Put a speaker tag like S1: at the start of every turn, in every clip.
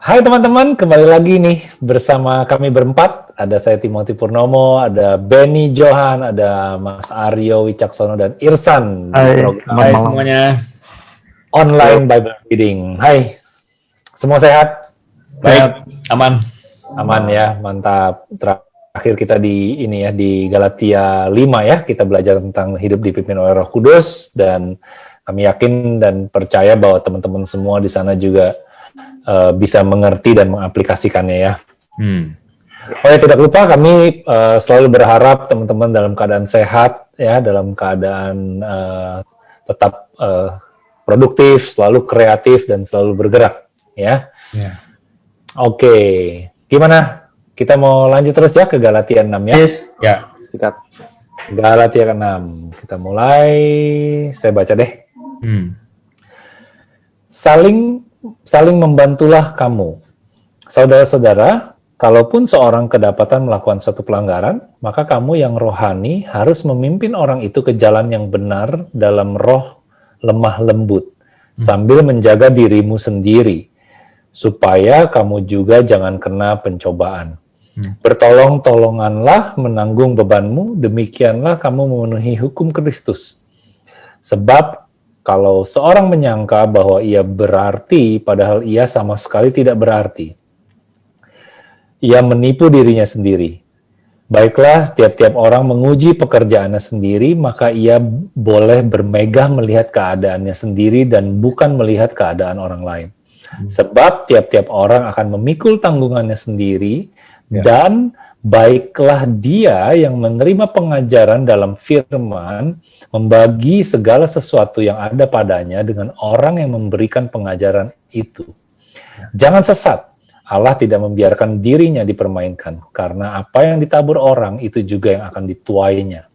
S1: Hai teman-teman, kembali lagi nih bersama kami berempat. Ada saya Timothy Purnomo, ada Benny Johan, ada Mas Aryo Wicaksono dan Irsan di
S2: Hai,
S1: program
S2: selamat malam
S3: semuanya.
S1: Online Bible Reading. Hai, semua sehat?
S3: Baik, aman.
S1: Aman ya, mantap. Terakhir kita di Galatia 5 ya, kita belajar tentang hidup dipimpin oleh Roh Kudus, dan kami yakin dan percaya bahwa teman-teman semua di sana juga bisa mengerti dan mengaplikasikannya ya. Oh ya, tidak lupa kami selalu berharap teman-teman dalam keadaan sehat ya, dalam keadaan tetap produktif, selalu kreatif dan selalu bergerak ya. Oke, gimana? Kita mau lanjut terus ya ke Galatia 6 ya.
S2: Yes.
S3: Ya.
S1: Sikat. Galatia 6. Kita mulai, saya baca deh. Saling membantulah kamu. Saudara-saudara, kalaupun seorang kedapatan melakukan suatu pelanggaran, maka kamu yang rohani harus memimpin orang itu ke jalan yang benar dalam roh lemah lembut, sambil menjaga dirimu sendiri, supaya kamu juga jangan kena pencobaan. Bertolong-tolonganlah menanggung bebanmu, demikianlah kamu memenuhi hukum Kristus. Sebab kalau seorang menyangka bahwa ia berarti, padahal ia sama sekali tidak berarti, ia menipu dirinya sendiri. Baiklah, tiap-tiap orang menguji pekerjaannya sendiri, maka ia boleh bermegah melihat keadaannya sendiri dan bukan melihat keadaan orang lain. Sebab tiap-tiap orang akan memikul tanggungannya sendiri, dan baiklah dia yang menerima pengajaran dalam firman, membagi segala sesuatu yang ada padanya dengan orang yang memberikan pengajaran itu. Jangan sesat, Allah tidak membiarkan dirinya dipermainkan, karena apa yang ditabur orang itu juga yang akan dituainya.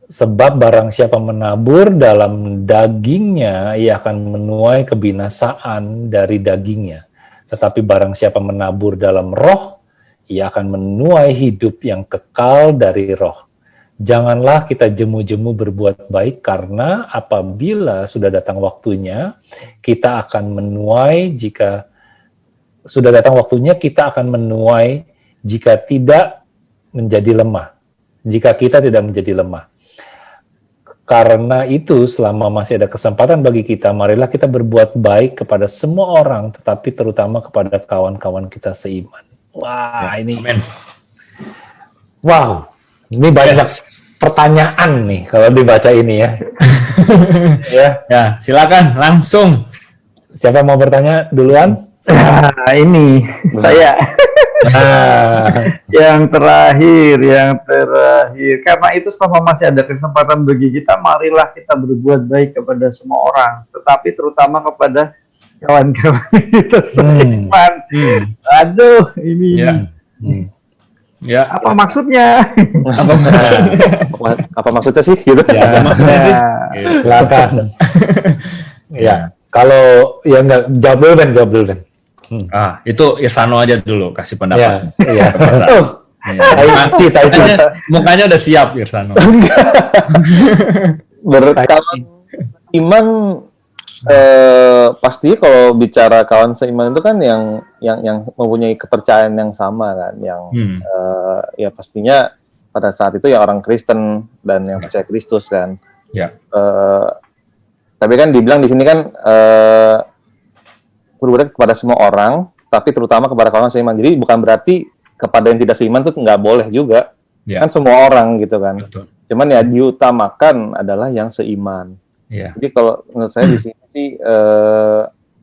S1: Sebab barang siapa menabur dalam dagingnya, ia akan menuai kebinasaan dari dagingnya. Tetapi barang siapa menabur dalam roh, ia akan menuai hidup yang kekal dari roh. Janganlah kita jemu-jemu berbuat baik, karena apabila sudah datang waktunya, kita akan menuai jika tidak menjadi lemah. Jika kita tidak menjadi lemah. Karena itu, selama masih ada kesempatan bagi kita, marilah kita berbuat baik kepada semua orang, tetapi terutama kepada kawan-kawan kita seiman. Wah, ini. Amen. Wow, ini banyak pertanyaan nih kalau dibaca ini ya.
S3: Ya, silakan langsung.
S1: Siapa mau bertanya duluan?
S2: Ini saya. Yang terakhir. Karena itu selama masih ada kesempatan bagi kita, marilah kita berbuat baik kepada semua orang, tetapi terutama kepada kawan-kawan kita seiman. Aduh, ini.
S3: Ya.
S2: Apa maksudnya?
S1: Apa maksudnya sih? Gitu. Ya, silakan. Ya, kalau ya nggak jawab dulu kan.
S3: Itu Irsano aja dulu kasih pendapat.
S1: Iya.
S3: Mukanya udah siap Irsano.
S4: Berkawan iman, pasti kalau bicara kawan seiman itu kan yang mempunyai kepercayaan yang sama kan, ya pastinya pada saat itu ya orang Kristen dan yang percaya Kristus kan.
S3: Ya.
S4: Tapi kan dibilang di sini kan berbuat kepada semua orang, tapi terutama kepada kawan seiman. Jadi bukan berarti kepada yang tidak seiman itu nggak boleh juga. Kan semua orang gitu kan.
S3: Betul.
S4: Cuman ya diutamakan adalah yang seiman. Jadi kalau menurut saya di sini sih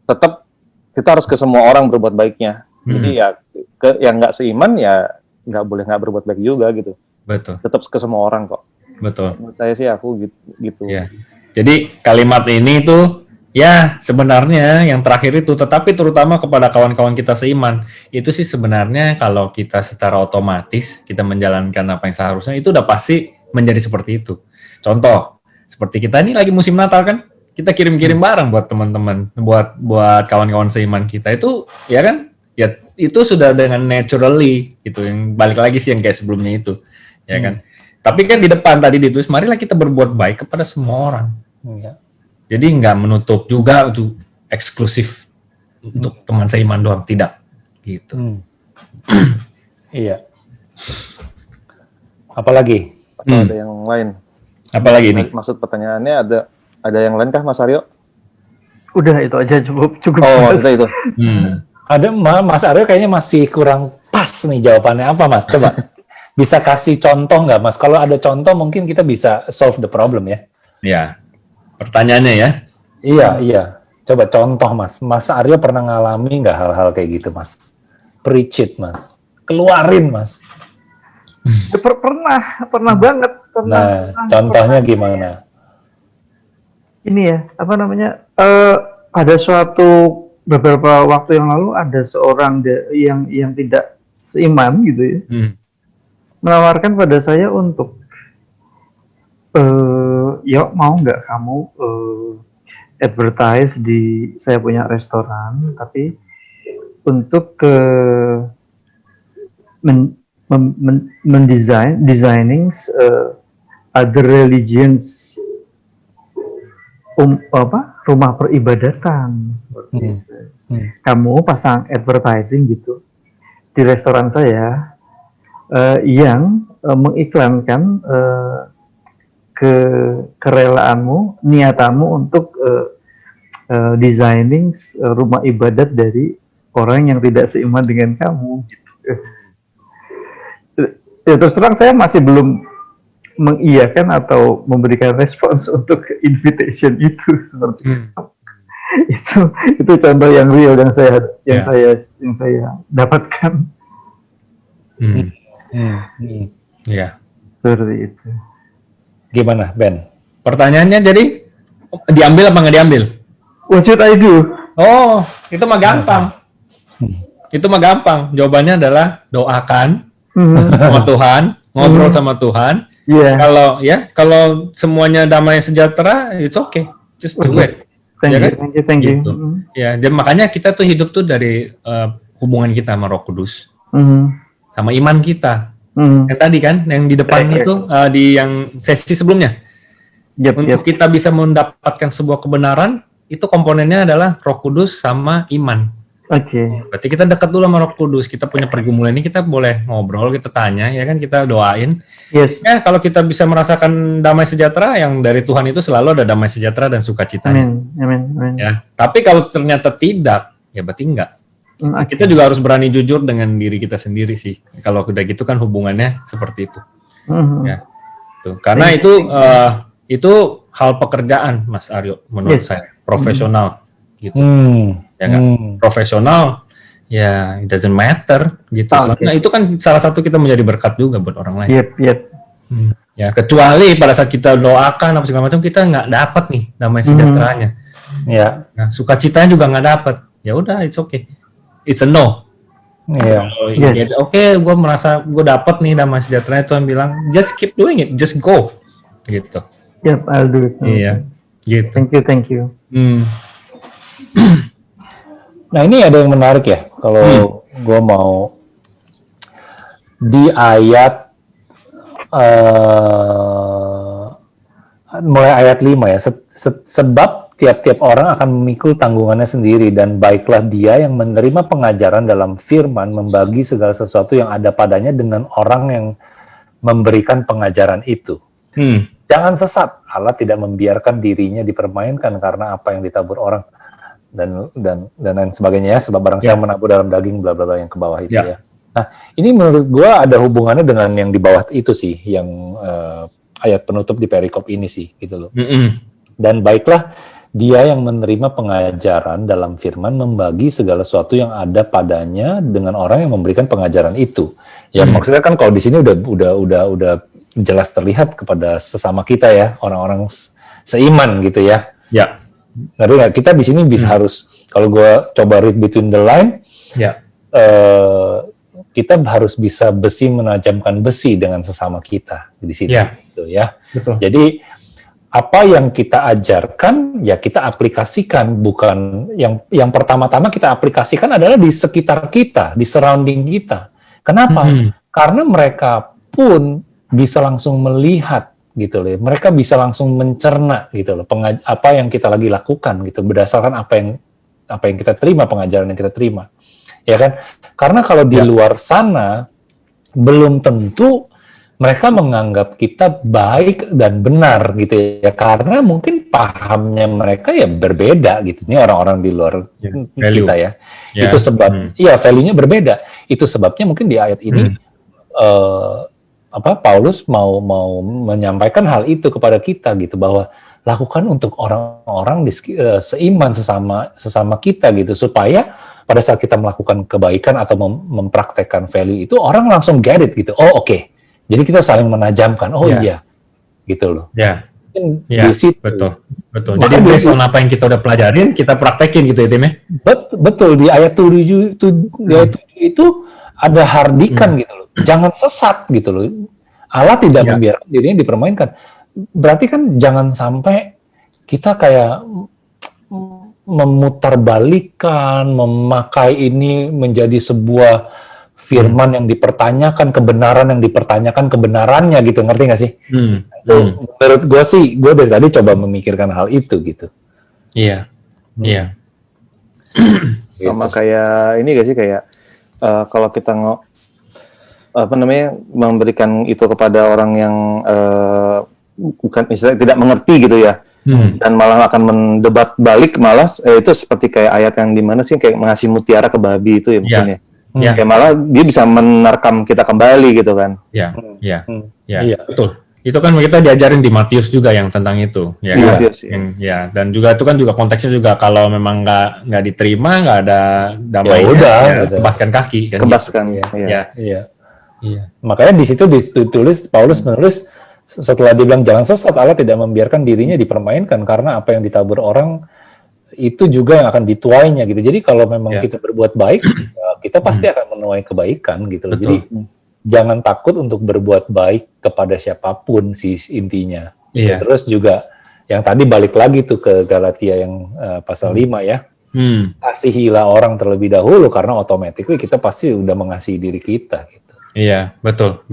S4: tetap kita harus ke semua orang berbuat baiknya. Jadi ya ke yang nggak seiman ya nggak boleh nggak berbuat baik juga gitu.
S3: Betul.
S4: Tetap ke semua orang kok.
S3: Betul.
S4: Menurut saya sih aku gitu.
S3: Ya. Jadi kalimat ini tuh ya sebenarnya yang terakhir itu, tetapi terutama kepada kawan-kawan kita seiman, itu sih sebenarnya kalau kita secara otomatis kita menjalankan apa yang seharusnya, itu udah pasti menjadi seperti itu. Contoh, seperti kita ini lagi musim Natal kan, kita kirim-kirim barang buat teman-teman, buat kawan-kawan seiman kita, itu ya kan, ya itu sudah dengan naturally gitu, yang balik lagi sih yang kayak sebelumnya itu, ya kan. Tapi kan di depan tadi ditulis, marilah kita berbuat baik kepada semua orang. Jadi nggak menutup juga itu eksklusif untuk teman seiman doang, tidak gitu.
S1: Iya. Apalagi?
S4: Atau ada yang lain?
S3: Apalagi nih?
S4: Maksud pertanyaannya ada yang lain kah, Mas Aryo?
S2: Udah itu aja cukup.
S4: Oh, itu.
S1: Ada Mas Aryo kayaknya masih kurang pas nih jawabannya apa, Mas? Coba bisa kasih contoh nggak, Mas? Kalau ada contoh mungkin kita bisa solve the problem ya.
S3: Ya, pertanyaannya ya.
S1: Iya. Coba contoh, Mas. Mas Aryo pernah ngalami nggak hal-hal kayak gitu, Mas? Preach it, Mas. Keluarin, Mas.
S2: Pernah banget.
S1: Contohnya gimana?
S2: Ini ya, ada beberapa waktu yang lalu ada seorang yang tidak seiman gitu ya, menawarkan pada saya untuk, yuk mau nggak kamu advertise saya punya restoran, tapi untuk designing other religions, rumah peribadatan. Kamu pasang advertising gitu di restoran saya, yang mengiklankan kerelaanmu, niatanmu untuk designing rumah ibadat dari orang yang tidak seiman dengan kamu. Gitu. Ya, terus terang saya masih belum mengiyakan atau memberikan respons untuk invitation itu seperti itu contoh yang real yang saya dapatkan.
S3: Ya.
S2: Seperti itu.
S1: Gimana, Ben?
S3: Pertanyaannya jadi diambil apa nggak diambil?
S2: What should I do?
S3: Oh, itu mah gampang. Itu mah gampang. Jawabannya adalah doakan sama Tuhan, ngobrol sama Tuhan. Kalau semuanya damai sejahtera, it's okay, just do it.
S2: Thank you.
S3: Gitu. Ya, dan makanya kita tuh hidup tuh dari hubungan kita sama Roh Kudus, sama iman kita. Yang tadi kan, yang di depan itu di yang sesi sebelumnya. Untuk kita bisa mendapatkan sebuah kebenaran, itu komponennya adalah Roh Kudus sama iman. Berarti kita dekat dulu sama Roh Kudus, kita punya pergumulan ini, kita boleh ngobrol, kita tanya, ya kan, kita doain. Ya, kalau kita bisa merasakan damai sejahtera, yang dari Tuhan itu selalu ada damai sejahtera dan sukacitanya.
S2: Amin.
S3: Ya, tapi kalau ternyata tidak, ya berarti enggak. Kita juga harus berani jujur dengan diri kita sendiri sih. Kalau udah gitu kan hubungannya seperti itu. Ya, tuh. Karena itu hal pekerjaan, Mas Aryo, menurut saya, profesional gitu. Ya kan? Profesional, ya it doesn't matter gitu. Nah, itu kan salah satu kita menjadi berkat juga buat orang lain. Ya, kecuali pada saat kita doakan apa segala macam, kita nggak dapat nih damai sejahteranya.
S1: Ya.
S3: Nah, sukacitanya juga nggak dapat. Ya udah, it's okay. It's a no. Oke, gue merasa gue dapat nih damai sejahteranya, Tuhan bilang just keep doing it, just go gitu.
S2: I'll do it.
S3: Iya, gitu.
S2: Thank you.
S1: Nah, ini ada yang menarik ya, kalau gue mau di ayat mulai ayat 5 ya, sebab tiap-tiap orang akan memikul tanggungannya sendiri, dan baiklah dia yang menerima pengajaran dalam firman membagi segala sesuatu yang ada padanya dengan orang yang memberikan pengajaran itu. Jangan sesat, Allah tidak membiarkan dirinya dipermainkan karena apa yang ditabur orang. Dan lain sebagainya ya, sebab barang siapa menabur dalam daging bla bla bla yang ke bawah itu ya. Nah, ini menurut gua ada hubungannya dengan yang di bawah itu sih, yang ayat penutup di perikop ini sih, gitu loh. Dan baiklah dia yang menerima pengajaran dalam firman membagi segala sesuatu yang ada padanya dengan orang yang memberikan pengajaran itu. Ya maksudnya kan kalau di sini udah jelas terlihat kepada sesama kita ya, orang-orang seiman gitu ya. Ya. Ngerti nggak? Kita di sini bisa harus, kalau gue coba read between the line, kita harus bisa besi menajamkan besi dengan sesama kita di situ, gitu ya. Betul. Jadi apa yang kita ajarkan ya kita aplikasikan, bukan yang pertama-tama kita aplikasikan adalah di sekitar kita, di surrounding kita. Kenapa? Karena mereka pun bisa langsung melihat gitu loh. Mereka bisa langsung mencerna gitu loh, apa yang kita lagi lakukan gitu, berdasarkan apa yang apa yang kita terima, pengajaran yang kita terima. Ya kan? Karena kalau di luar sana belum tentu mereka menganggap kita baik dan benar gitu ya, karena mungkin pahamnya mereka ya berbeda gitu. Ini orang-orang di luar kita ya. Itu sebab value-nya berbeda. Itu sebabnya mungkin di ayat ini Paulus mau menyampaikan hal itu kepada kita gitu, bahwa lakukan untuk orang-orang seiman sesama kita gitu, supaya pada saat kita melakukan kebaikan atau mempraktekkan value itu orang langsung get it gitu. Oh oke. Jadi kita saling menajamkan. Oh iya. Gitu loh.
S3: Ya.
S1: Di situ.
S3: Betul. Jadi based on apa yang kita udah pelajarin, kita praktekin gitu ya, Tim ya.
S1: Betul, di ayat 7 itu ada hardikan gitu loh. Jangan sesat gitu loh. Allah tidak membiarkan dirinya dipermainkan. Berarti kan jangan sampai kita kayak memutarbalikkan, memakai ini menjadi sebuah firman yang dipertanyakan, kebenaran yang dipertanyakan kebenarannya gitu, ngerti nggak sih? Menurut gue sih, gue dari tadi coba memikirkan hal itu gitu.
S3: Iya.
S4: Sama kayak ini gak sih, kayak kalau kita memberikan itu kepada orang yang bukan istilahnya tidak mengerti gitu ya, dan malah akan mendebat balik, malah itu seperti kayak ayat yang dimana sih kayak ngasih mutiara ke babi itu ya mungkin ya. Kayak malah dia bisa menerkam kita kembali gitu kan.
S3: Iya, betul. Itu kan kita diajarin di Matius juga yang tentang itu, ya.
S4: Matius,
S3: dan juga itu kan juga konteksnya juga kalau memang nggak diterima, nggak ada damai,
S1: gitu.
S3: kebaskan kaki, kan.
S4: Kebaskan,
S1: Iya. Makanya di situ ditulis, Paulus menulis setelah dibilang jangan sesat, Allah tidak membiarkan dirinya dipermainkan, karena apa yang ditabur orang itu juga yang akan dituainya gitu. Jadi kalau memang kita berbuat baik, kita pasti akan menuai kebaikan gitu loh. Jadi jangan takut untuk berbuat baik kepada siapapun sih intinya. Terus juga yang tadi balik lagi tuh ke Galatia yang pasal 5 ya. Kasihilah orang terlebih dahulu, karena automatically kita pasti udah mengasihi diri kita gitu.
S3: Iya, betul.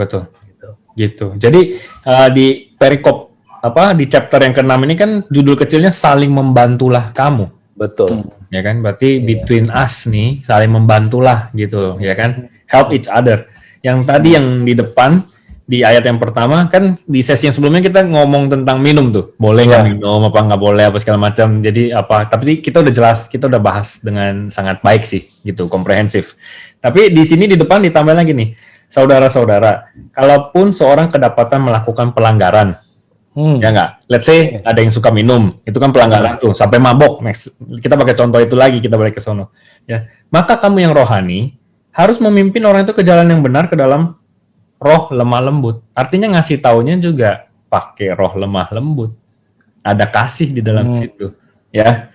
S3: Gitu. Jadi di perikop di chapter yang ke-6 ini kan judul kecilnya saling membantulah kamu.
S1: Betul.
S3: Ya kan? Berarti between us nih saling membantulah gitu, ya kan? Help each other. Yang tadi yang di depan di ayat yang pertama kan di sesi yang sebelumnya kita ngomong tentang minum tuh. Boleh nggak minum, apa nggak boleh, apa segala macam. Jadi tapi kita udah jelas, kita udah bahas dengan sangat baik sih gitu, komprehensif. Tapi di sini di depan ditambah lagi nih. Saudara-saudara, kalaupun seorang kedapatan melakukan pelanggaran, ya nggak? Let's say ada yang suka minum, itu kan pelanggaran tuh, sampai mabok. Next, kita pakai contoh itu lagi, kita balik ke sono. Ya, maka kamu yang rohani harus memimpin orang itu ke jalan yang benar, ke dalam roh lemah lembut. Artinya ngasih taunya juga pakai roh lemah lembut. Ada kasih di dalam situ, ya.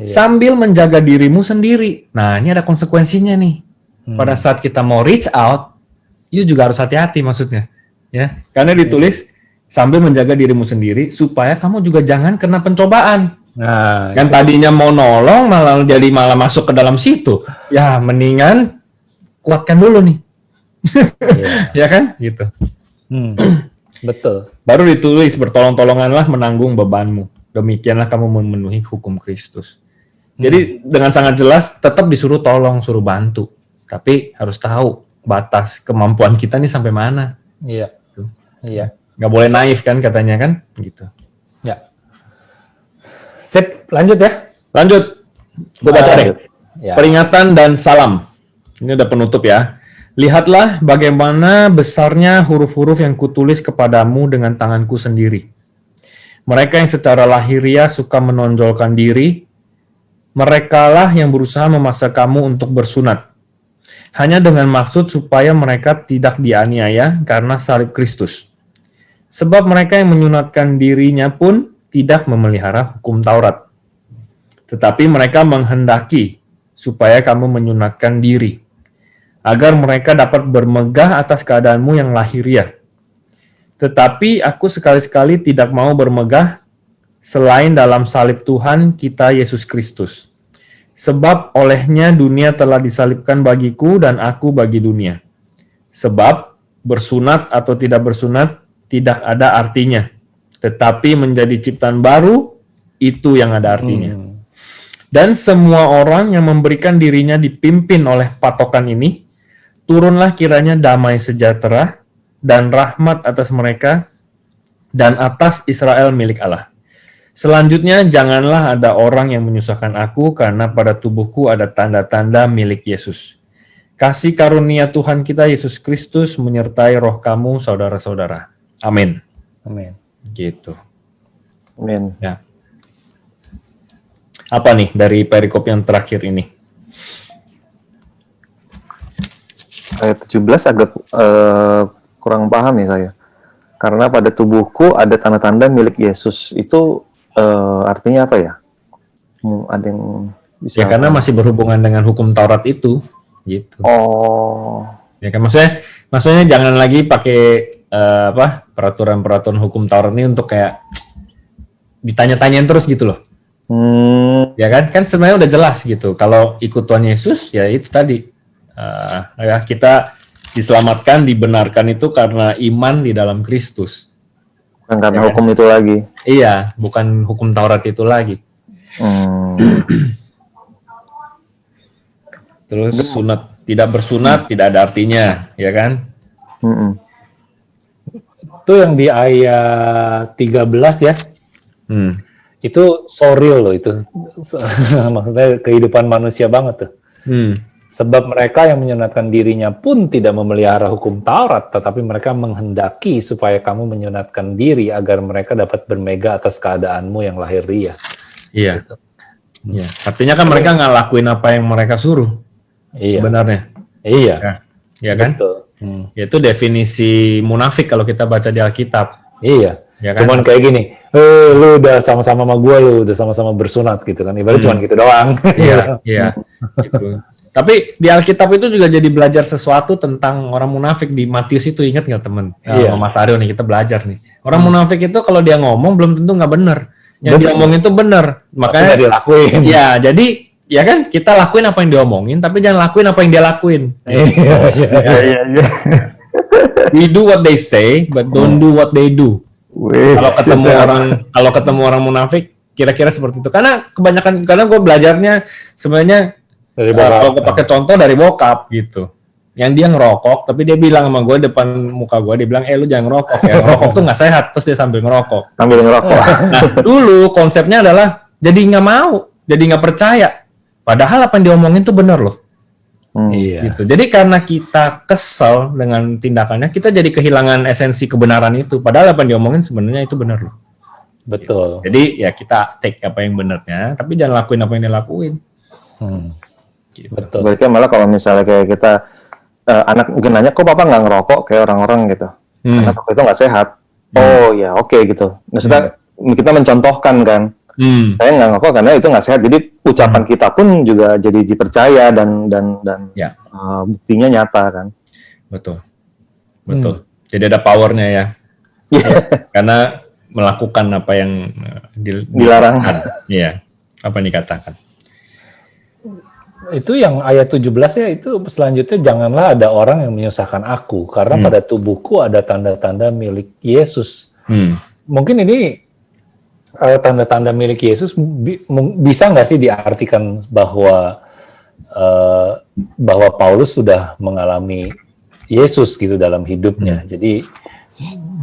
S3: Sambil menjaga dirimu sendiri. Nah, ini ada konsekuensinya nih. Pada saat kita mau reach out, you juga harus hati-hati maksudnya, ya. Karena ditulis sambil menjaga dirimu sendiri supaya kamu juga jangan kena pencobaan.
S1: Nah,
S3: kan tadinya mau nolong malah masuk ke dalam situ. Ya, mendingan kuatkan dulu nih. Ya kan? Gitu.
S1: Betul.
S3: Baru ditulis bertolong-tolonganlah menanggung bebanmu. Demikianlah kamu memenuhi hukum Kristus. Jadi dengan sangat jelas tetap disuruh tolong, suruh bantu. Tapi harus tahu batas kemampuan kita nih sampai mana.
S1: Iya. Iya.
S3: Nggak boleh naif kan katanya kan, gitu.
S1: Ya. Sip, lanjut ya.
S3: Lanjut. Gue baca deh.
S1: Ya.
S3: Peringatan dan salam. Ini udah penutup ya. Lihatlah bagaimana besarnya huruf-huruf yang kutulis kepadamu dengan tanganku sendiri. Mereka yang secara lahiriah suka menonjolkan diri, merekalah yang berusaha memaksa kamu untuk bersunat. Hanya dengan maksud supaya mereka tidak dianiaya karena salib Kristus. Sebab mereka yang menyunatkan dirinya pun tidak memelihara hukum Taurat. Tetapi mereka menghendaki supaya kamu menyunatkan diri, agar mereka dapat bermegah atas keadaanmu yang lahiriah. Tetapi aku sekali-sekali tidak mau bermegah selain dalam salib Tuhan kita Yesus Kristus. Sebab olehnya dunia telah disalibkan bagiku dan aku bagi dunia. Sebab bersunat atau tidak bersunat tidak ada artinya. Tetapi menjadi ciptaan baru, itu yang ada artinya. Dan semua orang yang memberikan dirinya dipimpin oleh patokan ini, turunlah kiranya damai sejahtera dan rahmat atas mereka dan atas Israel milik Allah. Selanjutnya, janganlah ada orang yang menyusahkan aku, karena pada tubuhku ada tanda-tanda milik Yesus. Kasih karunia Tuhan kita Yesus Kristus menyertai roh kamu, saudara-saudara. Amin.
S1: Amin.
S3: Gitu.
S4: Amin.
S3: Ya. Apa nih dari perikop yang terakhir ini?
S4: Ayat 17 agak kurang paham nih saya. Karena pada tubuhku ada tanda-tanda milik Yesus. Itu artinya apa ya? Ada yang bisa...
S3: Ya karena masih berhubungan dengan hukum Taurat itu, gitu.
S4: Oh.
S3: Ya kan maksudnya jangan lagi pakai peraturan-peraturan hukum Taurat ini untuk kayak ditanya-tanyain terus gitu loh. Ya kan sebenarnya udah jelas gitu. Kalau ikut Tuhan Yesus ya itu tadi ya kita diselamatkan, dibenarkan itu karena iman di dalam Kristus.
S4: Bukan karena
S3: ya kan?
S4: hukum itu lagi.
S3: Iya, bukan hukum Taurat itu lagi. Terus sunat, tidak bersunat tidak ada artinya, ya kan?
S1: Itu yang di ayat 13 ya. Itu so real loh itu. Maksudnya kehidupan manusia banget tuh. Sebab mereka yang menyunatkan dirinya pun tidak memelihara hukum Taurat, tetapi mereka menghendaki supaya kamu menyunatkan diri agar mereka dapat bermega atas keadaanmu yang lahiriah.
S3: Iya.
S1: Gitu.
S3: Iya. Artinya kan mereka nggak lakuin apa yang mereka suruh.
S1: Iya.
S3: Sebenarnya.
S1: Iya.
S3: Ya kan?
S1: Betul.
S3: Itu definisi munafik kalau kita baca di Alkitab.
S1: Iya.
S3: Ya kan?
S1: Cuman kayak gini, lu udah sama-sama sama gue, lu udah sama-sama bersunat gitu kan. Ibaratnya cuman gitu doang.
S3: Iya, iya. Gitu. Tapi di Alkitab itu juga jadi belajar sesuatu tentang orang munafik di Matius itu, ingat nggak teman?
S1: Iya.
S3: Mas Aryo nih kita belajar nih. Orang munafik itu kalau dia ngomong belum tentu nggak benar. Yang dia omongin itu benar. Makanya
S1: dia lakuin.
S3: Ya, jadi ya kan kita lakuin apa yang diomongin, tapi jangan lakuin apa yang dia lakuin.
S2: Iya.
S3: We do what they say, but don't do what they do. Kalau ketemu orang munafik, kira-kira seperti itu. Karena gue belajarnya sebenarnya kalau gue pakai contoh dari bokap gitu. Yang dia ngerokok, tapi dia bilang sama gue depan muka gue, dia bilang, lu jangan ngerokok ya. Ngerokok tuh nggak sehat. Terus dia sambil ngerokok. Nah, dulu konsepnya adalah jadi nggak mau, jadi nggak percaya. Padahal apa yang diomongin tuh benar loh.
S1: Iya.
S3: Gitu. Jadi karena kita kesel dengan tindakannya, kita jadi kehilangan esensi kebenaran itu. Padahal apa yang diomongin sebenarnya itu benar loh.
S1: Betul.
S3: Jadi ya kita take apa yang benarnya, tapi jangan lakuin apa yang dia lakuin. Gitu.
S1: Betul.
S4: Berarti malah kalau misalnya kayak kita anak mungkin nanya, kok papa nggak ngerokok kayak orang-orang gitu? Karena waktu itu nggak sehat. Oh ya oke gitu. Maksudnya kita mencontohkan kan. Saya nggak ngerokok karena itu nggak sehat. Jadi ucapan kita pun juga jadi dipercaya dan
S3: ya.
S4: Buktinya nyata kan.
S3: Betul. Jadi ada powernya ya. Karena melakukan apa yang
S4: dilarang.
S3: Iya. Apa yang dikatakan.
S1: Itu yang ayat 17 ya, itu selanjutnya janganlah ada orang yang menyusahkan aku karena pada tubuhku ada tanda-tanda milik Yesus. Mungkin ini tanda-tanda milik Yesus bisa nggak sih diartikan bahwa Paulus sudah mengalami Yesus gitu dalam hidupnya. Jadi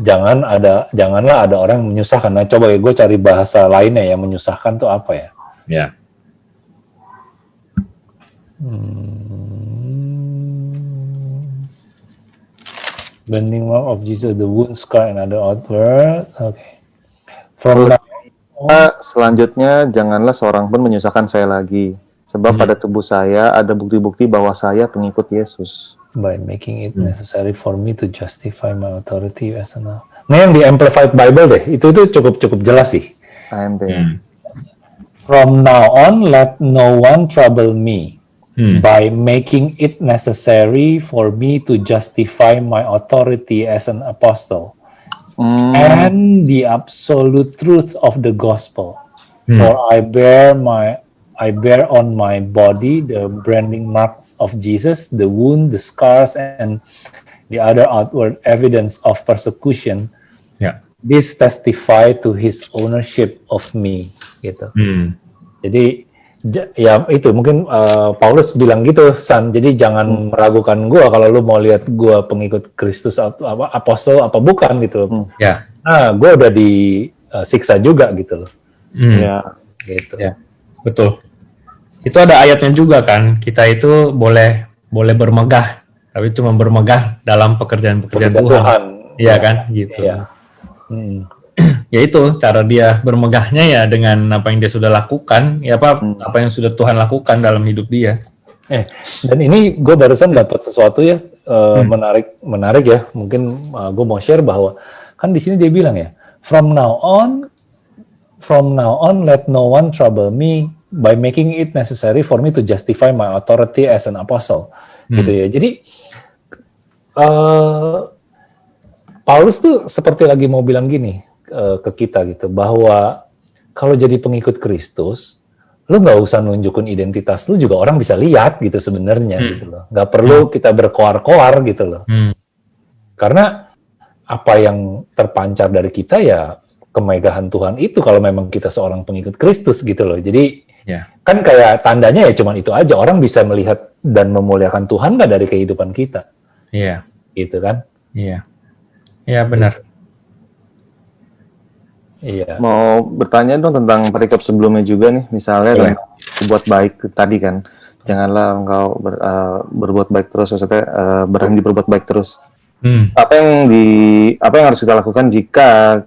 S1: janganlah ada orang yang menyusahkan. Nah, coba ya gue cari bahasa lainnya yang menyusahkan tuh apa ya?
S3: Ya.
S1: Bending mark of Jesus, the wound, scar, and other outward. Okay.
S4: Selanjutnya, janganlah seorang pun menyusahkan saya lagi, sebab pada tubuh saya ada bukti-bukti bahwa saya pengikut Yesus.
S1: By making it necessary for me to justify my authority as an. Nah, yang di Amplified Bible deh, itu cukup jelas sih.
S4: AMP.
S1: From now on, let no one trouble me. By making it necessary for me to justify my authority as an apostle and the absolute truth of the gospel. For I bear on my body the branding marks of Jesus, the wound, the scars, and the other outward evidence of persecution.
S3: Yeah.
S1: This testify to his ownership of me. Gitu. Jadi Ya itu mungkin Paulus bilang gitu, San. Jadi jangan meragukan gua kalau lu mau lihat gua pengikut Kristus atau apa apostol apa bukan gitu loh.
S3: Ya.
S1: Nah, gua udah disiksa juga gitu loh.
S2: Ya.
S1: Gitu.
S3: Ya, betul. Itu ada ayatnya juga kan. Kita itu boleh bermegah, tapi cuma bermegah dalam pekerjaan-pekerjaan Tuhan. Iya kan, gitu.
S1: Iya.
S3: Ya itu cara dia bermegahnya ya dengan apa yang dia sudah lakukan, ya apa yang sudah Tuhan lakukan dalam hidup dia.
S1: Dan ini gue barusan dapat sesuatu ya menarik ya. Mungkin gue mau share bahwa kan di sini dia bilang ya, from now on let no one trouble me by making it necessary for me to justify my authority as an apostle. Gitu ya. Jadi Paulus tuh seperti lagi mau bilang gini ke kita gitu, bahwa kalau jadi pengikut Kristus, lu nggak usah nunjukin identitas lu juga orang bisa lihat gitu sebenarnya gitu loh. Nggak perlu kita berkoar-koar gitu loh. Karena apa yang terpancar dari kita ya kemegahan Tuhan itu kalau memang kita seorang pengikut Kristus gitu loh. Jadi kan kayak tandanya ya cuman itu aja, orang bisa melihat dan memuliakan Tuhan nggak dari kehidupan kita.
S3: Iya.
S1: Gitu kan?
S3: Iya. Iya benar.
S4: Iya. Mau bertanya dong tentang perikop sebelumnya juga nih, misalnya tentang berbuat baik tadi kan, janganlah engkau berbuat baik terus, maksudnya berhenti berbuat baik terus. Apa yang harus kita lakukan jika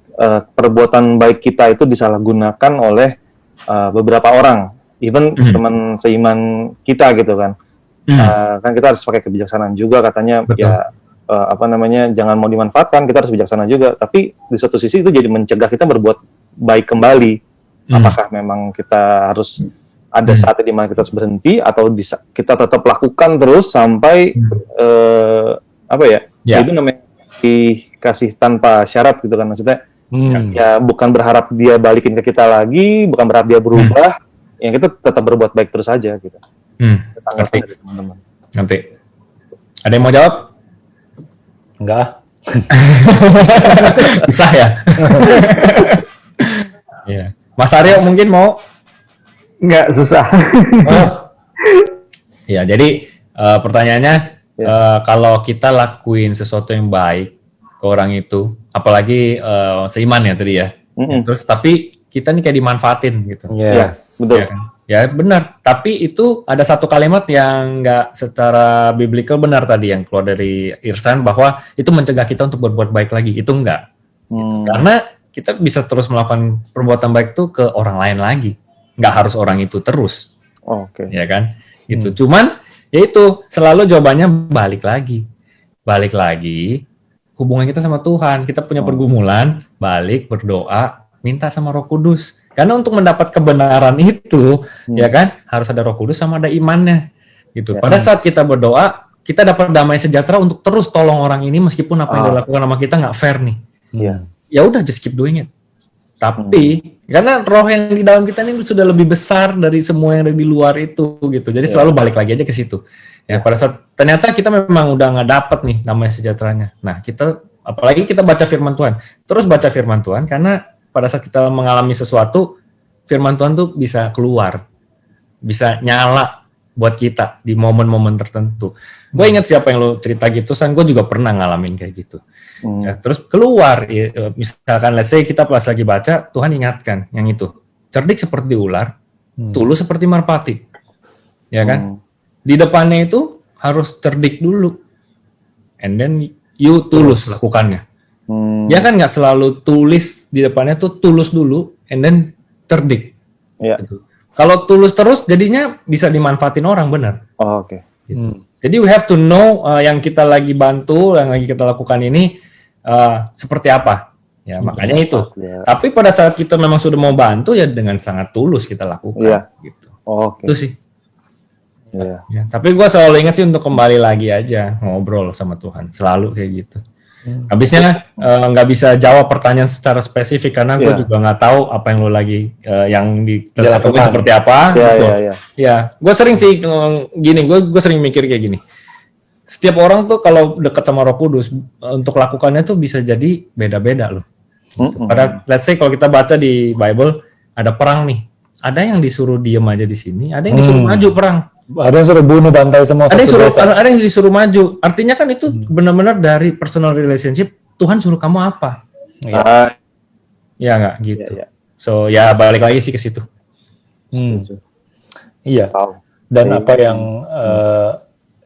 S4: perbuatan baik kita itu disalahgunakan oleh beberapa orang, even teman seiman kita gitu kan? Kan kita harus pakai kebijaksanaan juga katanya. Betul. Ya. Jangan mau dimanfaatkan, kita harus bijaksana juga. Tapi di satu sisi itu jadi mencegah kita berbuat baik kembali. Apakah memang kita harus ada saatnya di mana kita harus berhenti, atau kita tetap lakukan terus sampai itu namanya dikasih tanpa syarat gitu kan, maksudnya ya bukan berharap dia balikin ke kita lagi, bukan berharap dia berubah, yang kita tetap berbuat baik terus aja gitu.
S3: Ngerti. Teman-teman. Nanti ada yang mau jawab?
S1: Enggak.
S3: Susah ya. Iya. Mas Aryo mungkin mau?
S2: Enggak, susah.
S3: Ya, jadi pertanyaannya kalau kita lakuin sesuatu yang baik ke orang itu, apalagi seiman ya tadi ya. Terus tapi kita nih kayak dimanfaatin gitu.
S1: Yes.
S3: Betul. Ya benar, tapi itu ada satu kalimat yang nggak secara biblical benar tadi yang keluar dari Irsan, bahwa itu mencegah kita untuk berbuat baik lagi. Itu enggak. Karena kita bisa terus melakukan perbuatan baik itu ke orang lain lagi. Nggak harus orang itu terus.
S2: Oke.
S3: Ya kan? Itu. Cuman, ya itu selalu jawabannya balik lagi. Balik lagi, hubungan kita sama Tuhan. Kita punya pergumulan, balik, berdoa, minta sama Roh Kudus. Karena untuk mendapat kebenaran itu, ya kan, harus ada Roh Kudus sama ada imannya, gitu. Pada saat kita berdoa, kita dapat damai sejahtera untuk terus tolong orang ini meskipun apa yang dilakukan sama kita nggak fair nih. Ya udah, just keep doing it. Tapi karena Roh yang di dalam kita ini sudah lebih besar dari semua yang ada di luar itu, gitu. Jadi selalu balik lagi aja ke situ. Ya pada saat ternyata kita memang udah nggak dapat nih damai sejahteranya. Nah kita, apalagi kita baca Firman Tuhan, terus baca Firman Tuhan, karena pada saat kita mengalami sesuatu, firman Tuhan tuh bisa keluar, bisa nyala buat kita di momen-momen tertentu. Gue ingat siapa yang lo cerita gitu, San, gue juga pernah ngalamin kayak gitu. Ya, terus keluar, ya, misalkan let's say kita pas lagi baca, Tuhan ingatkan yang itu, cerdik seperti ular, tulus seperti merpati. Ya kan? Di depannya itu harus cerdik dulu, and then you tulus lakukannya. Ya kan nggak selalu tulis di depannya tuh tulus dulu, and then cerdik. Gitu. Kalau tulus terus, jadinya bisa dimanfaatin orang, benar.
S2: Oke.
S3: Gitu. Jadi we have to know yang kita lagi bantu, yang lagi kita lakukan ini seperti apa. Ya makanya itu. Tapi pada saat kita memang sudah mau bantu, ya dengan sangat tulus kita lakukan. Gitu. Itu sih. Ya, tapi gue selalu ingat sih untuk kembali lagi aja ngobrol sama Tuhan, selalu kayak gitu. Habisnya nggak bisa jawab pertanyaan secara spesifik karena gue juga nggak tahu apa yang lo lagi yang dilakukan seperti apa. Ya, gue sering sih gini, gue sering mikir kayak gini. Setiap orang tuh kalau dekat sama Roh Kudus untuk lakukannya tuh bisa jadi beda-beda loh. Pada let's say kalau kita baca di Bible ada perang nih, Ada yang disuruh diem aja di sini, ada yang disuruh maju perang.
S1: Ada yang suruh bunuh bantai semua
S3: Ada
S1: satu desa.
S3: ada yang disuruh maju. Artinya kan itu benar-benar dari personal relationship. Tuhan suruh kamu apa? Ya nggak gitu.
S4: Iya.
S3: So ya balik lagi sih ke situ.
S1: Iya. Dan apa yang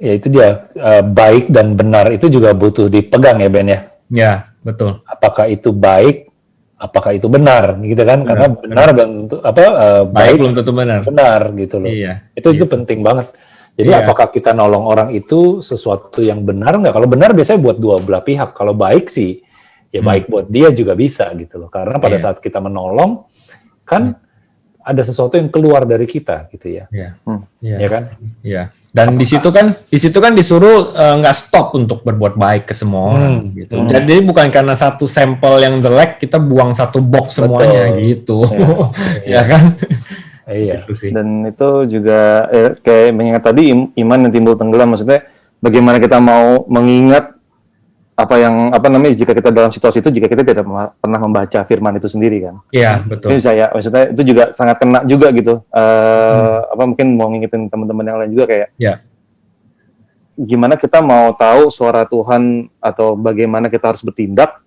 S1: ya itu dia baik dan benar itu juga butuh dipegang ya Ben ya.
S3: Ya betul.
S1: Apakah itu baik? Apakah itu benar? Gitu kan? Karena benar dan baik
S3: belum tentu benar.
S1: Benar gitu loh.
S3: Iya.
S1: Itu penting banget. Jadi apakah kita nolong orang itu sesuatu yang benar nggak? Kalau benar biasanya buat dua belah pihak. Kalau baik sih ya baik buat dia juga bisa gitu loh. Karena pada saat kita menolong kan ada sesuatu yang keluar dari kita gitu ya. Ya kan?
S3: Iya. Dan di situ kan disuruh nggak stop untuk berbuat baik ke semua orang gitu. Jadi bukan karena satu sampel yang jelek kita buang satu box semuanya gitu. Ya kan?
S4: Iya. Dan itu juga kayak mengingat tadi iman yang timbul tenggelam, maksudnya bagaimana kita mau mengingat jika kita dalam situasi itu, jika kita tidak pernah membaca firman itu sendiri kan.
S3: Iya, betul.
S4: Maksudnya itu juga sangat kena juga gitu. Mungkin mau ngingetin teman-teman yang lain juga kayak gimana kita mau tahu suara Tuhan atau bagaimana kita harus bertindak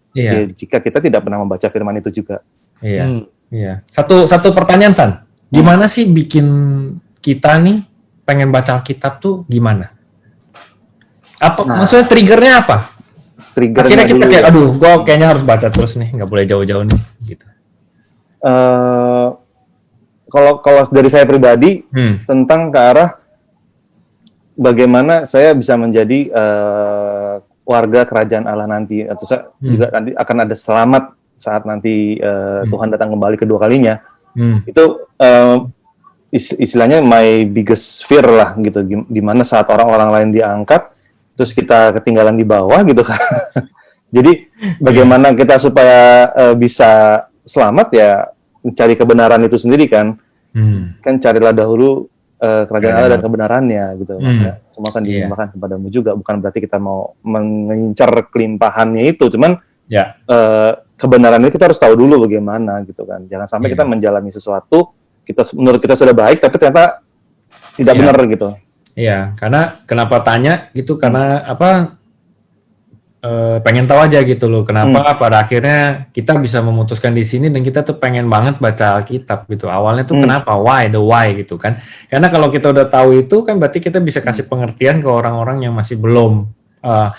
S4: jika kita tidak pernah membaca firman itu juga.
S3: Iya. Satu pertanyaan San. Gimana sih bikin kita nih pengen baca Alkitab tuh gimana? Maksudnya triggernya apa? Akhirnya kita kayak, aduh, gue kayaknya harus baca terus nih, nggak boleh jauh-jauh nih, gitu.
S4: Kalau dari saya pribadi tentang ke arah bagaimana saya bisa menjadi warga kerajaan Allah nanti, atau juga nanti akan ada selamat saat nanti Tuhan datang kembali kedua kalinya. Itu istilahnya my biggest fear lah gitu, dimana saat orang-orang lain diangkat terus kita ketinggalan di bawah gitu kan. Jadi bagaimana kita supaya bisa selamat ya mencari kebenaran itu sendiri kan. Kan carilah dahulu kerajaan Allah dan kebenarannya gitu. Maka semua akan dilimpahkan kepadamu juga. Bukan berarti kita mau mengincar kelimpahannya itu, cuman kebenaran itu kita harus tahu dulu bagaimana gitu kan. Jangan sampai kita menjalani sesuatu menurut kita sudah baik tapi ternyata tidak benar gitu.
S3: Iya, karena kenapa tanya gitu, karena pengen tahu aja gitu loh, kenapa pada akhirnya kita bisa memutuskan di sini dan kita tuh pengen banget baca Alkitab gitu. Awalnya tuh kenapa, why gitu kan. Karena kalau kita udah tahu itu kan berarti kita bisa kasih pengertian ke orang-orang yang masih belum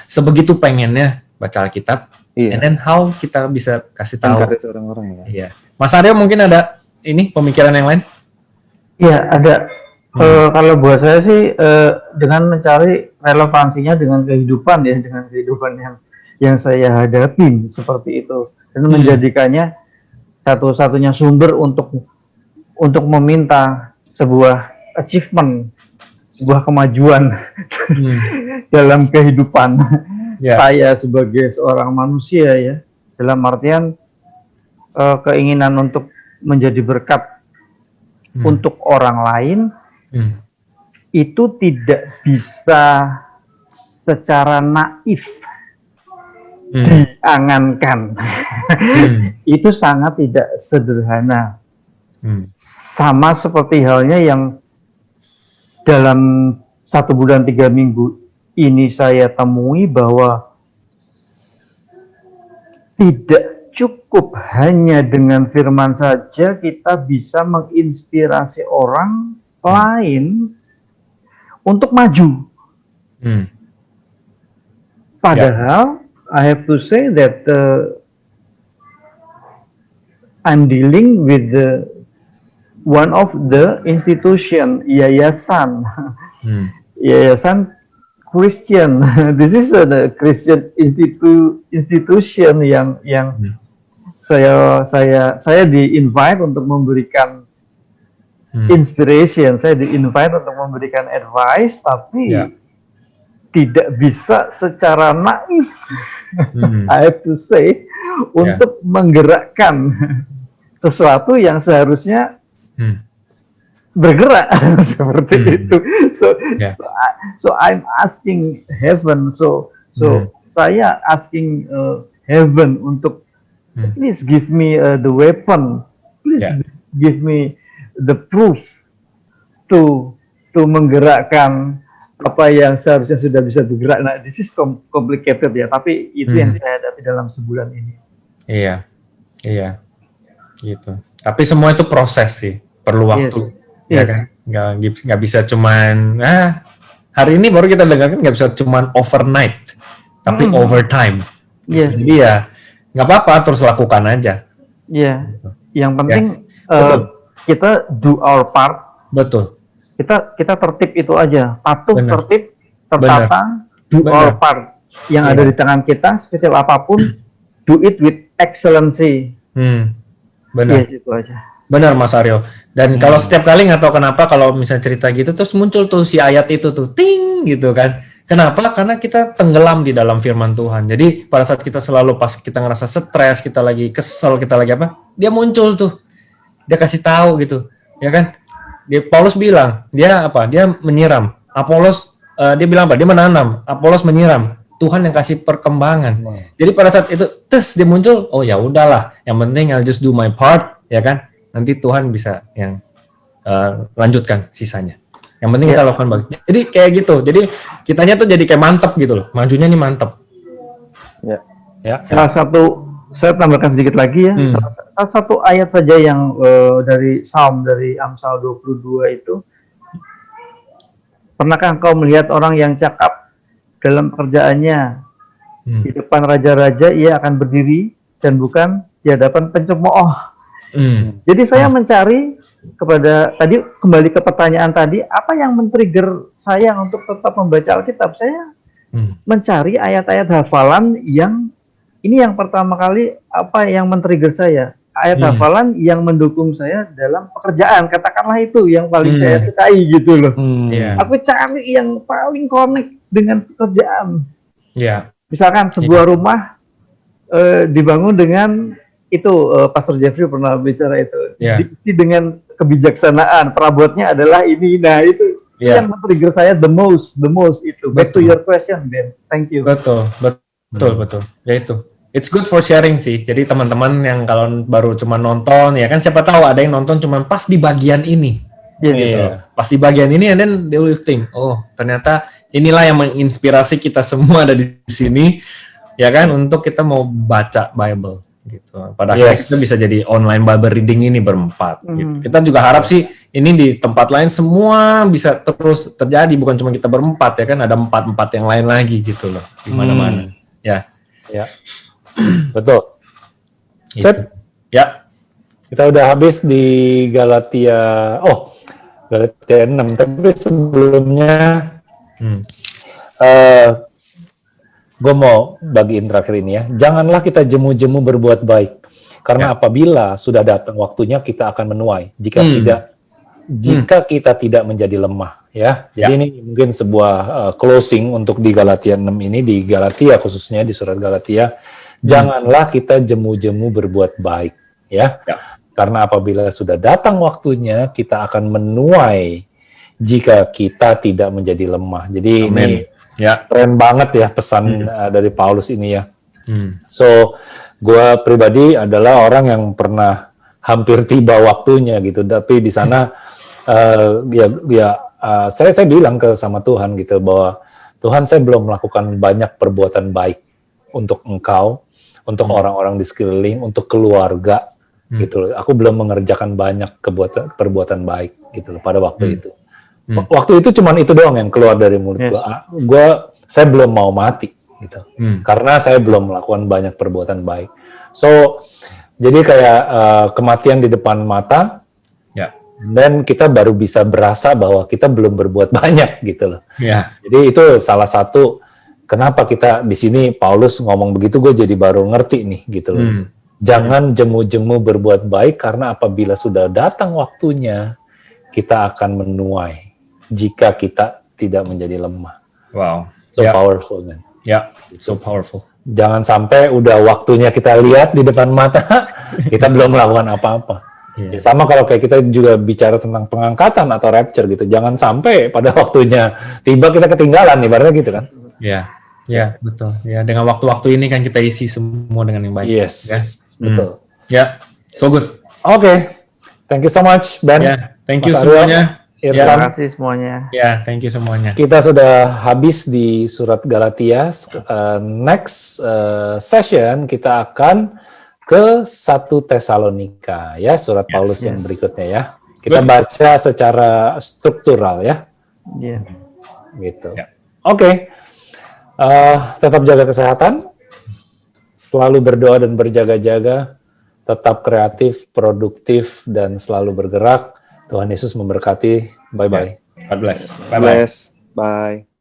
S3: sebegitu pengennya baca Alkitab. And then how kita bisa kasih tahu
S4: orang-orang ya.
S3: Iya. Mas Aryo mungkin ada pemikiran yang lain?
S2: Iya, ada. Kalau buat saya sih dengan mencari relevansinya dengan kehidupan ya, dengan kehidupan yang saya hadapi seperti itu, dan menjadikannya satu-satunya sumber untuk meminta sebuah achievement, sebuah kemajuan dalam kehidupan saya sebagai seorang manusia ya, dalam artian keinginan untuk menjadi berkat untuk orang lain. Itu tidak bisa secara naif diangankan. Itu sangat tidak sederhana. Sama seperti halnya yang dalam 1 bulan 3 minggu ini saya temui, bahwa tidak cukup hanya dengan firman saja kita bisa menginspirasi orang lain untuk maju. Padahal I have to say that I'm dealing with one of the institution, yayasan Christian. This is a Christian institution yang saya di-invite untuk memberikan inspiration, saya di-invite untuk memberikan advice, tapi tidak bisa secara naif, I have to say, untuk menggerakkan sesuatu yang seharusnya bergerak seperti itu. So I'm asking heaven, so saya asking heaven untuk please give me the weapon, please give me the proof to menggerakkan apa yang seharusnya sudah bisa bergerak. Nah, this is complicated ya, tapi itu yang saya hadapi dalam sebulan ini.
S3: Iya, gitu. Tapi semua itu proses sih, perlu waktu, ya kan? Nggak bisa cuman, hari ini baru kita dengarkan, nggak bisa cuman overnight, tapi overtime. Jadi ya nggak apa-apa, terus lakukan aja.
S2: Iya. Yang penting kita do our part.
S3: Betul.
S2: Kita tertib itu aja, patuh, tertib, tertata, do our part. Yang ada di tangan kita, sekecil apapun, do it with excellency.
S3: Benar.
S2: Ya, itu aja.
S3: Benar Mas Aryo. Dan kalau setiap kali nggak tahu kenapa kalau misalnya cerita gitu terus muncul tuh si ayat itu tuh, ting gitu kan. Kenapa? Karena kita tenggelam di dalam firman Tuhan. Jadi pada saat kita selalu pas kita ngerasa stres, kita lagi kesel, kita lagi apa, dia muncul tuh. Dia kasih tahu gitu, ya kan? Paulus bilang, dia menyiram. Apolos, dia bilang apa? Dia menanam. Apolos menyiram. Tuhan yang kasih perkembangan. Jadi pada saat itu, dia muncul. Oh ya udahlah. Yang penting I'll just do my part, ya kan? Nanti Tuhan bisa yang lanjutkan sisanya. Yang penting kita lakukan baik. Jadi kayak gitu. Jadi kitanya tuh jadi kayak mantep gitu loh. Majunya nih mantep.
S2: Ya. Salah satu, saya tambahkan sedikit lagi ya. Salah satu ayat saja yang dari Amsal 22 itu. Pernahkah engkau melihat orang yang cakap dalam pekerjaannya? Di depan raja-raja ia akan berdiri dan bukan di hadapan pencemooh. Jadi saya mencari kembali ke pertanyaan tadi, apa yang men-trigger saya untuk tetap membaca Alkitab? Saya mencari ayat-ayat hafalan yang ini yang pertama kali apa yang men-trigger saya, ayat hafalan yang mendukung saya dalam pekerjaan, katakanlah itu yang paling saya sukai gitu loh. Aku cari yang paling connect dengan pekerjaan. Misalkan sebuah rumah dibangun dengan itu, Pastor Jeffrey pernah bicara itu, diisi dengan kebijaksanaan, perabotnya adalah ini. Nah itu yang men-trigger saya the most itu. Back to your question, Ben. Thank you.
S3: Betul. Ya itu. It's good for sharing sih. Jadi teman-teman yang kalau baru cuma nonton, ya kan siapa tahu ada yang nonton cuma pas di bagian ini. Pas di bagian ini, and then they will think, oh ternyata inilah yang menginspirasi kita semua ada di sini, ya kan, untuk kita mau baca Bible gitu. Pada akhirnya kita bisa jadi online Bible reading ini berempat. Gitu. Kita juga harap sih ini di tempat lain semua bisa terus terjadi, bukan cuma kita berempat, ya kan, ada 4 yang lain lagi gitu loh di mana-mana. Ya.
S1: Betul.
S3: Set. Ya.
S1: Kita udah habis di Galatia 6, tapi sebelumnya gue mau bagiin terakhir ini ya. Janganlah kita jemu-jemu berbuat baik, karena apabila sudah datang waktunya kita akan menuai. Jika kita tidak menjadi lemah, ya. Jadi ini mungkin sebuah closing untuk di Galatia 6 ini, di Galatia khususnya di surat Galatia. Janganlah kita jemu-jemu berbuat baik, ya. Karena apabila sudah datang waktunya kita akan menuai jika kita tidak menjadi lemah. Jadi ini keren banget ya pesan dari Paulus ini ya. So, gue pribadi adalah orang yang pernah hampir tiba waktunya gitu, tapi di sana saya bilang sama Tuhan gitu bahwa Tuhan, saya belum melakukan banyak perbuatan baik untuk Engkau, untuk orang-orang di sekeliling, untuk keluarga gitu loh. Aku belum mengerjakan banyak perbuatan baik gitu loh pada waktu itu. Waktu itu cuman itu doang yang keluar dari mulut saya belum mau mati gitu. Karena saya belum melakukan banyak perbuatan baik. So, jadi kayak kematian di depan mata, dan kita baru bisa berasa bahwa kita belum berbuat banyak gitu loh. Jadi itu salah satu kenapa kita di sini Paulus ngomong begitu, gue jadi baru ngerti nih gitu loh. Jangan jemu-jemu berbuat baik, karena apabila sudah datang waktunya kita akan menuai jika kita tidak menjadi lemah.
S3: Wow.
S1: So powerful, man.
S3: So powerful.
S1: Jangan sampai udah waktunya kita lihat di depan mata kita belum melakukan apa-apa. Ya, sama kalau kayak kita juga bicara tentang pengangkatan atau rapture gitu. Jangan sampai pada waktunya tiba kita ketinggalan, ibaratnya gitu kan.
S3: Ya, betul. Ya, dengan waktu-waktu ini kan kita isi semua dengan yang baik.
S1: Yes. Betul.
S3: So good.
S1: Oke. Thank you so much, Ben.
S3: Ya, thank you
S1: Mas Aryo,
S3: semuanya.
S1: Irfan.
S2: Terima kasih semuanya.
S3: Ya, thank you semuanya.
S1: Kita sudah habis di surat Galatia. Next session kita akan ke 1 Tesalonika ya, surat Paulus yang berikutnya ya. Kita baca secara struktural ya.
S2: Iya.
S1: Gitu.
S3: Ya.
S1: Oke. Tetap jaga kesehatan. Selalu berdoa dan berjaga-jaga. Tetap kreatif, produktif, dan selalu bergerak. Tuhan Yesus memberkati. Bye-bye.
S3: God bless.
S4: Bye.
S3: Bye-bye.
S4: Bye.